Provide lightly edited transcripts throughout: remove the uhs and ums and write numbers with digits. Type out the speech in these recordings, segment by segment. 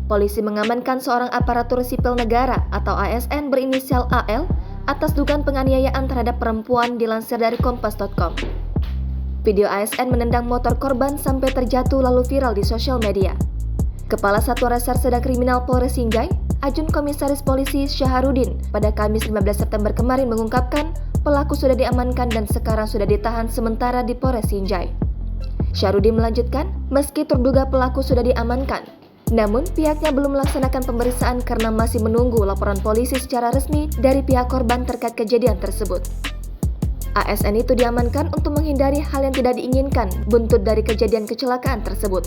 polisi mengamankan seorang aparatur sipil negara atau ASN berinisial AL atas dugaan penganiayaan terhadap perempuan dilansir dari kompas.com. Video ASN menendang motor korban sampai terjatuh lalu viral di sosial media. Kepala Satuan Reserse dan Kriminal Polres Sinjai, Ajun Komisaris Polisi Syaharudin, pada Kamis 15 September kemarin mengungkapkan pelaku sudah diamankan dan sekarang sudah ditahan sementara di Polres Sinjai. Syaharudin melanjutkan, meski terduga pelaku sudah diamankan, namun pihaknya belum melaksanakan pemeriksaan karena masih menunggu laporan polisi secara resmi dari pihak korban terkait kejadian tersebut. ASN itu diamankan untuk menghindari hal yang tidak diinginkan buntut dari kejadian kecelakaan tersebut.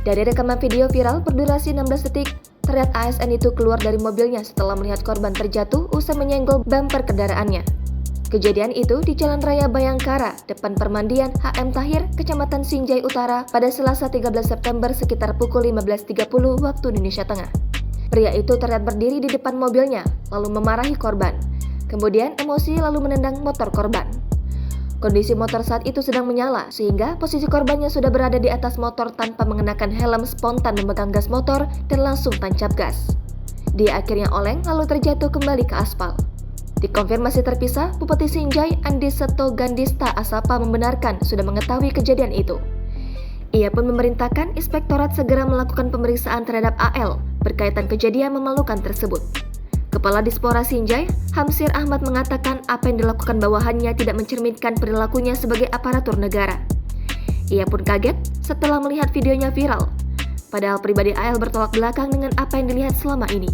Dari rekaman video viral berdurasi 16 detik, terlihat ASN itu keluar dari mobilnya setelah melihat korban terjatuh usai menyenggol bumper kendaraannya. Kejadian itu di Jalan Raya Bayangkara, depan permandian HM Tahir, Kecamatan Sinjai Utara pada Selasa 13 September sekitar pukul 15.30 waktu Indonesia Tengah. Pria itu terlihat berdiri di depan mobilnya, lalu memarahi korban. Kemudian emosi lalu menendang motor korban. Kondisi motor saat itu sedang menyala, sehingga posisi korbannya sudah berada di atas motor tanpa mengenakan helm, spontan memegang gas motor dan langsung tancap gas. Dia akhirnya oleng lalu terjatuh kembali ke aspal. Dikonfirmasi terpisah, Bupati Sinjai Andi Seto Gandista Asapa membenarkan sudah mengetahui kejadian itu. Ia pun memerintahkan inspektorat segera melakukan pemeriksaan terhadap AL berkaitan kejadian memalukan tersebut. Kepala Dispora Sinjai, Hamsir Ahmad mengatakan apa yang dilakukan bawahannya tidak mencerminkan perilakunya sebagai aparatur negara. Ia pun kaget setelah melihat videonya viral, padahal pribadi AL bertolak belakang dengan apa yang dilihat selama ini.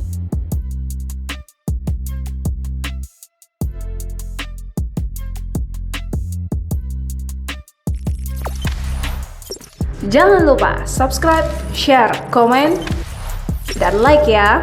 Jangan lupa subscribe, share, komen, dan like ya!